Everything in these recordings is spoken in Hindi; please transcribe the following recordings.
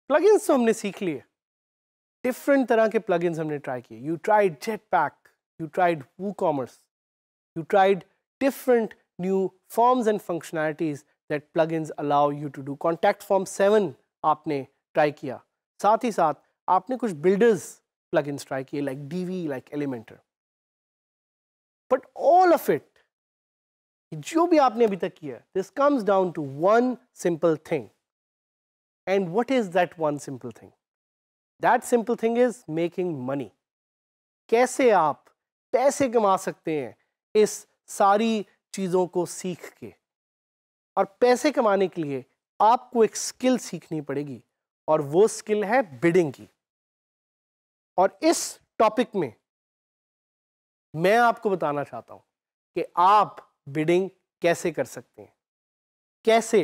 प्लगइन्स तो हमने सीख लिए, डिफरेंट तरह के प्लगइन्स हमने ट्राई किए. You tried jetpack, you tried WooCommerce, you tried different new forms and functionalities that plugins allow you to do. Contact Form 7 आपने ट्राई किया, साथ ही साथ आपने कुछ builders plugins ट्राई किए like DV, like Elementor. But all of it, जो भी आपने अभी तक किया, this comes down to one simple thing. And what is that one simple thing? That simple thing is making money. कैसे आप पैसे कमा सकते हैं इस सारी चीज़ों को सीख के. और पैसे कमाने के लिए आपको एक स्किल सीखनी पड़ेगी और वो स्किल है बिडिंग की. और इस टॉपिक में मैं आपको बताना चाहता हूं कि आप बिडिंग कैसे कर सकते हैं, कैसे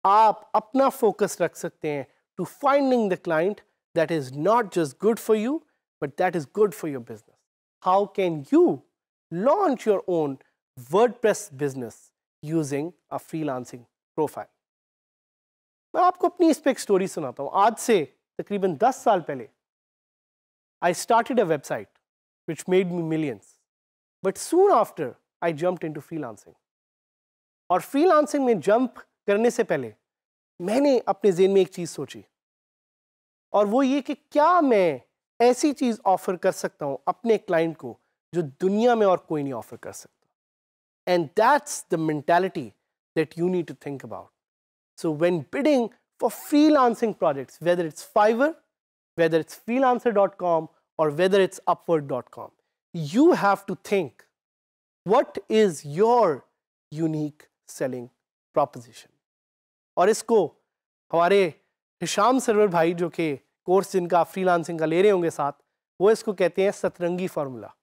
आप अपना फोकस रख सकते हैं to finding the client that is not just good for you but that is good for your business. How can you launch your own WordPress business using a freelancing profile. मैं आपको अपनी इस पे एक स्टोरी सुनाता हूँ. आज से तकरीबन 10 साल पहले I started a website which made me millions, but soon after I jumped into freelancing. और freelancing में jump करने से पहले मैंने अपने ज़हन में एक चीज़ सोची, और वो ये कि क्या मैं ऐसी चीज़ ऑफर कर सकता हूँ अपने क्लाइंट को जो दुनिया में और कोई नहीं ऑफर कर सकता. And that's the mentality that you need to think about. So when bidding for freelancing projects, whether it's Fiverr, whether it's freelancer.com or whether it's upwork.com, you have to think what is your unique selling proposition. और इसको हमारे हिशाम सरवर भाई जो कि कोर्स जिनका फ्रीलांसिंग का ले रहे होंगे साथ, वो इसको कहते हैं सतरंगी फार्मूला.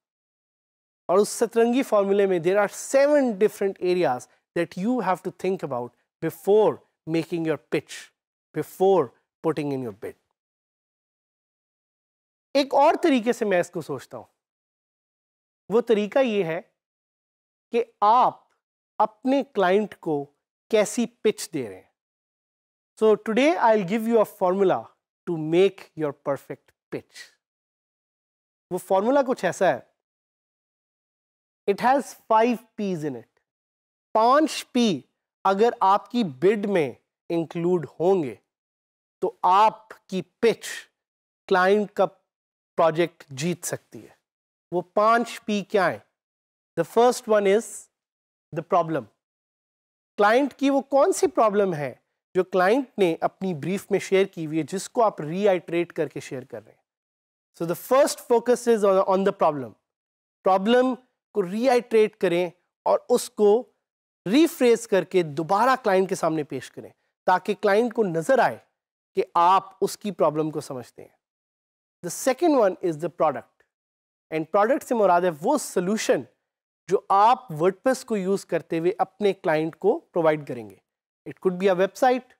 और उस सतरंगी फार्मूले में there are 7 different areas that you have to think about before making your pitch, before putting in your bid. एक और तरीके से मैं इसको सोचता हूं, वो तरीका ये है कि आप अपने क्लाइंट को कैसी पिच दे रहे हैं. So today I will give you a formula to make your perfect pitch. वो फॉर्मूला कुछ ऐसा है, it has 5 P's in it. 5 P अगर आपकी बिड में इंक्लूड होंगे तो आपकी पिच क्लाइंट का प्रोजेक्ट जीत सकती है. वो 5 P क्या है? The first one is the problem. Client की वो कौन सी प्रॉब्लम है जो क्लाइंट ने अपनी ब्रीफ में शेयर की हुई है, जिसको आप रीआइट्रेट करके शेयर कर रहे हैं. So the first focus is on the problem. Problem को रीआइट्रेट करें और उसको रीफ्रेज करके दोबारा क्लाइंट के सामने पेश करें ताकि क्लाइंट को नजर आए कि आप उसकी प्रॉब्लम को समझते हैं. The second one is the product. And product से मुराद है वो सोल्यूशन जो आप वर्डप्रेस को यूज करते हुए अपने क्लाइंट को प्रोवाइड करेंगे. It could be a website,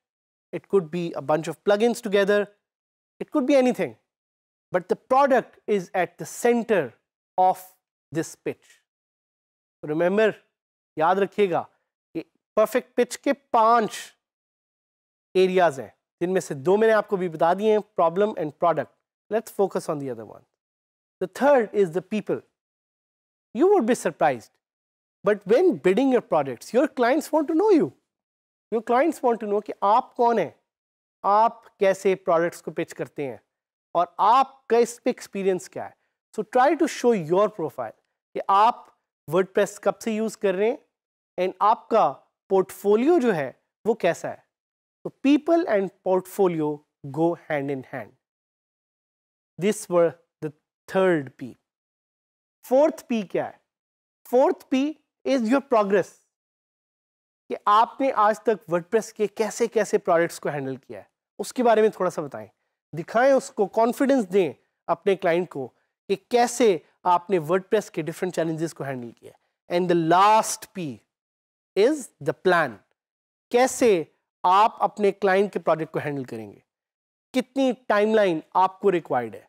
it could be a bunch of plugins together, it could be anything, but the product is at the centre of this pitch. Remember, याद रखिएगा कि परफेक्ट पिच के 5 एरियाज हैं, जिनमें से 2 मैंने आपको भी बता दिए हैं, problem and product. Let's focus on the other one. The third is the people. You would be surprised, but when bidding your projects, your clients want to know you. Your clients want to know कि आप कौन हैं, आप कैसे प्रोडक्ट्स को पिच करते हैं और आपका इस पे एक्सपीरियंस क्या है. So try to show your profile कि आप वर्डप्रेस कब से यूज कर रहे हैं एंड आपका पोर्टफोलियो जो है वो कैसा है. तो people and portfolio go hand in hand. This were the third P. Fourth P क्या है? Fourth P is your progress. कि आपने आज तक वर्डप्रेस के कैसे कैसे प्रोडक्ट्स को हैंडल किया है, उसके बारे में थोड़ा सा बताएं, दिखाएं, उसको कॉन्फिडेंस दें अपने क्लाइंट को कि कैसे आपने वर्डप्रेस के डिफरेंट चैलेंजेस को हैंडल किया है, and the last P is the plan. कैसे आप अपने क्लाइंट के प्रोजेक्ट को हैंडल करेंगे, कितनी टाइमलाइन आपको रिक्वायर्ड है,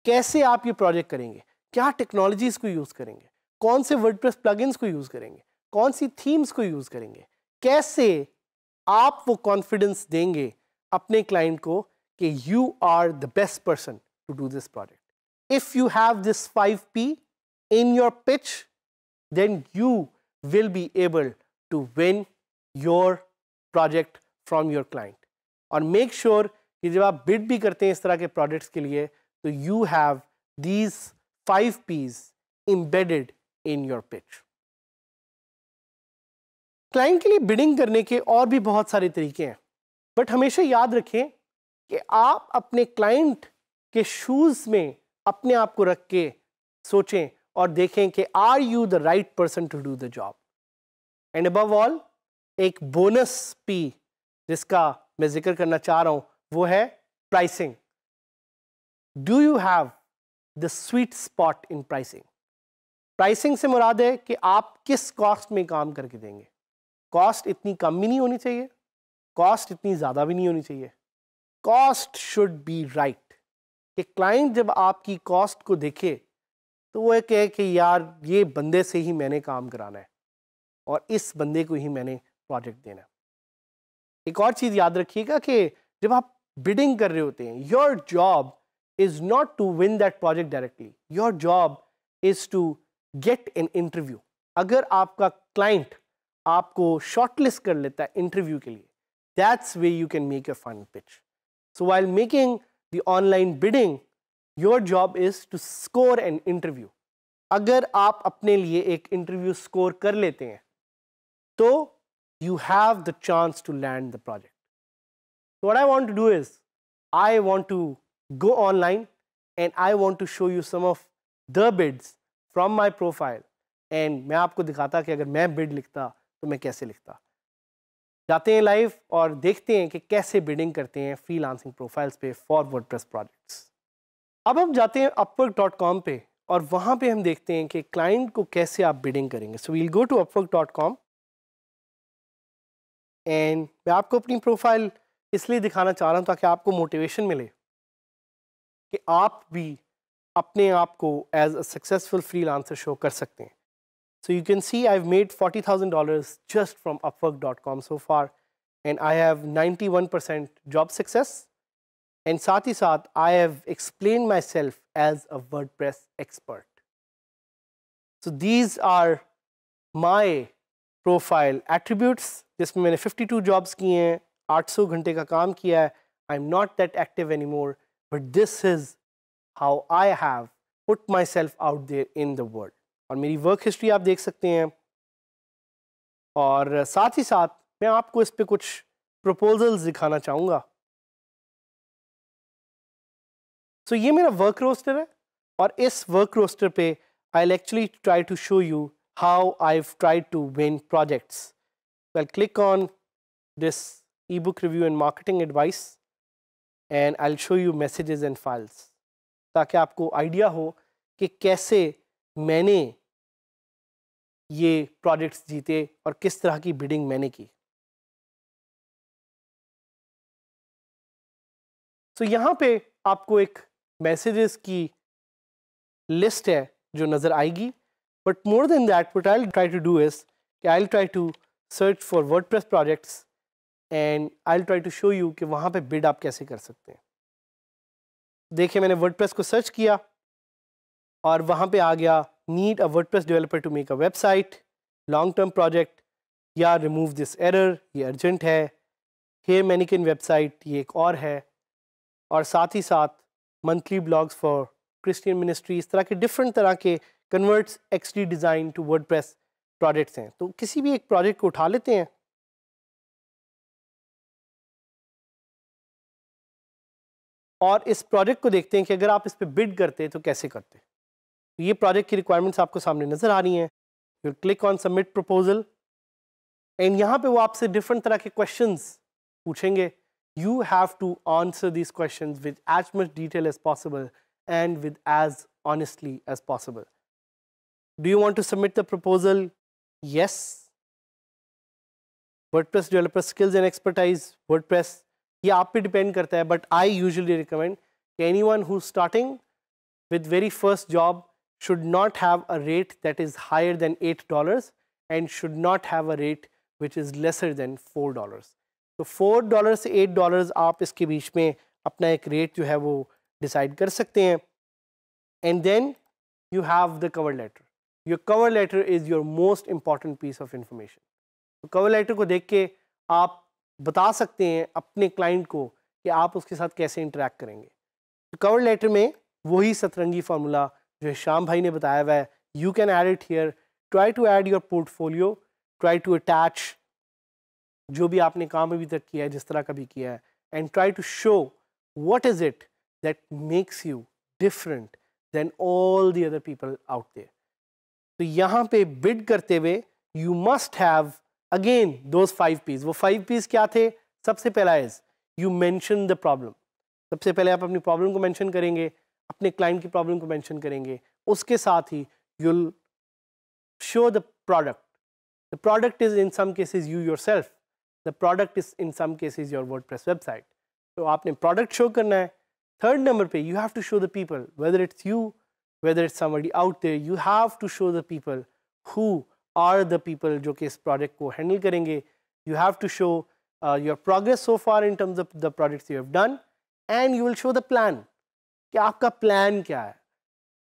कैसे आप ये प्रोजेक्ट करेंगे, क्या टेक्नोलॉजीज को यूज करेंगे, कौन से वर्डप्रेस प्लगइन्स को यूज करेंगे, कौन सी थीम्स को यूज करेंगे, कैसे आप वो कॉन्फिडेंस देंगे अपने क्लाइंट को कि you are the best person to do this project. If you have this 5P in your pitch, then you will be able to win your project from your client. और make sure कि जब आप bid भी करते हैं इस तरह के projects के लिए, तो you have these 5Ps embedded in your pitch. Client के लिए बिडिंग करने के और भी बहुत सारे तरीके हैं, बट हमेशा याद रखें कि आप अपने क्लाइंट के शूज में अपने आप को रख के सोचें और देखें कि are you the right person to do the job. And above all एक बोनस P जिसका मैं जिक्र करना चाह रहा हूं वो है pricing. Do you have the sweet spot in pricing. Pricing से मुराद है कि आप किस कॉस्ट में काम करके देंगे. कॉस्ट इतनी कम भी नहीं होनी चाहिए, कॉस्ट इतनी ज़्यादा भी नहीं होनी चाहिए. Cost should be right. कि क्लाइंट जब आपकी कॉस्ट को देखे तो वो कहे कि यार ये बंदे से ही मैंने काम कराना है और इस बंदे को ही मैंने प्रोजेक्ट देना है. एक और चीज़ याद रखिएगा कि जब आप बिडिंग कर रहे होते हैं, your job is not to win that project directly, your job is to get an interview. अगर आपका क्लाइंट आपको शॉर्टलिस्ट कर लेता है इंटरव्यू के लिए, that's way you can make a final pitch. So while making the online bidding, your job is to score an interview. अगर आप अपने लिए एक इंटरव्यू स्कोर कर लेते हैं तो you have the chance to land the project. So what I want to do is I want to go online and I want to show you some of the bids from my profile, and मैं आपको दिखाता कि अगर मैं bid लिखता तो मैं कैसे लिखता. जाते हैं लाइव और देखते हैं कि कैसे बिडिंग करते हैं फ्रीलांसिंग प्रोफाइल्स पे फॉर वर्डप्रेस प्रोजेक्ट्स. अब हम जाते हैं upwork.com पे और वहाँ पे हम देखते हैं कि क्लाइंट को कैसे आप बिडिंग करेंगे. So we'll go to upwork.com and मैं आपको अपनी प्रोफाइल इसलिए दिखाना चाह रहा हूँ ताकि आपको मोटिवेशन मिले कि आप भी अपने आप को as a successful freelancer show कर सकते हैं. So you can see I have made $40,000 just from upwork.com so far and I have 91% job success. And साथ ही साथ I have explain myself as a WordPress expert. So these are my profile attributes जिसमें मैंने 52 जॉब्स किए हैं, 800 घंटे का काम किया है. I am not that active anymore, but this is how I have put myself out there in the world. और मेरी वर्क हिस्ट्री आप देख सकते हैं. और साथ ही साथ मैं आपको इस पे कुछ प्रपोजल्स दिखाना चाहूँगा. सो ये मेरा वर्क रोस्टर है और इस वर्क रोस्टर पे I will actually try to show you how I've tried to win projects. So I'll click on this ebook review and marketing advice and I'll show you messages and files ताकि आपको आइडिया हो कि कैसे मैंने ये प्रोजेक्ट्स जीते और किस तरह की बिडिंग मैंने की. So यहाँ पे आपको एक मैसेजेस की लिस्ट है जो नज़र आएगी. But more than that, what I'll try to do is I'll try to search for WordPress projects and I'll try to show you कि वहाँ पे bid आप कैसे कर सकते हैं. देखिए मैंने WordPress को सर्च किया और वहाँ पे आ गया need a WordPress developer to make a website, long term project या remove this error, ये urgent है. Here mannequin website ये एक और है. और साथ ही साथ monthly blogs for Christian ministry, इस तरह के different तरह के converts XD design to WordPress projects हैं. तो किसी भी एक प्रोजेक्ट को उठा लेते हैं और इस प्रोजेक्ट को देखते हैं कि अगर आप इस पे बिड करते तो कैसे करते. तो ये प्रोजेक्ट की रिक्वायरमेंट्स आपको सामने नज़र आ रही हैं. You click on submit proposal and यहाँ पे वो आपसे डिफरेंट तरह के क्वेश्चंस पूछेंगे. You have to answer these questions with as much detail as possible and with as honestly as possible. Do you want to submit the proposal? Yes. WordPress developer skills and expertise, WordPress, ये आप पे डिपेंड करता है, but I usually recommend anyone who's starting with very first job should not have a rate that is higher than $8 and should not have a rate which is lesser than $4. तो $4 से $8 आप इसके बीच में अपना एक रेट जो है वो डिसाइड कर सकते हैं. And then you have the cover letter. Your cover letter is your most important piece of information. तो cover letter को देख के आप बता सकते हैं अपने क्लाइंट को कि आप उसके साथ कैसे इंटरेक्ट करेंगे. तो कवर लेटर में वही सतरंगी फार्मूला जो श्याम भाई ने बताया हुआ है, you can add it here. Try to add your portfolio, try to attach जो भी आपने काम अभी तक किया है, जिस तरह का भी किया है, and try to show what is it that makes you different then all the other people out there. तो यहाँ पे बिड करते हुए you must have again those 5 P's. वो 5 P's क्या थे? सबसे पहला is you mention the problem. सबसे पहले आप अपनी प्रॉब्लम को मेंशन करेंगे, अपने क्लाइंट की प्रॉब्लम को मेंशन करेंगे. उसके साथ ही you'll show the product. The product is in some cases you yourself. The product is in some cases your WordPress website. तो आपने product show करना है. Third number पे you have to show the people, whether it's you, whether it's somebody out there, you have to show the people who are the people जो कि इस project को handle करेंगे. You have to show your progress so far in terms of the projects you have done, and you will show the plan. कि आपका plan क्या है.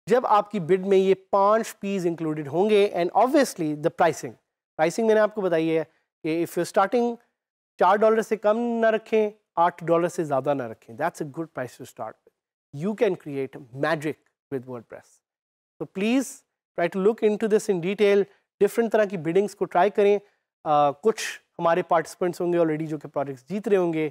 जब आपकी बिड में ये 5 P's इंक्लूडेड होंगे, एंड ऑब्वियसली द प्राइसिंग मैंने आपको बताई है कि इफ़ यू स्टार्टिंग $4 से कम ना रखें, $8 से ज़्यादा ना रखें. That's a good price to start with. You can create magic with WordPress. तो please try to look into this in detail. Different तरह की बिडिंग्स को ट्राई करें. कुछ हमारे पार्टिसिपेंट्स होंगे ऑलरेडी जो कि प्रोजेक्ट्स जीत रहे होंगे,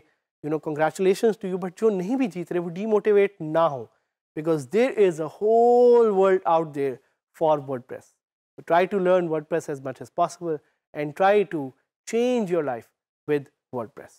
you know, congratulations to you. But जो नहीं भी जीत रहे वो डीमोटिवेट ना हो, because there is a whole world out there for WordPress. So try to learn WordPress as much as possible and try to change your life with WordPress.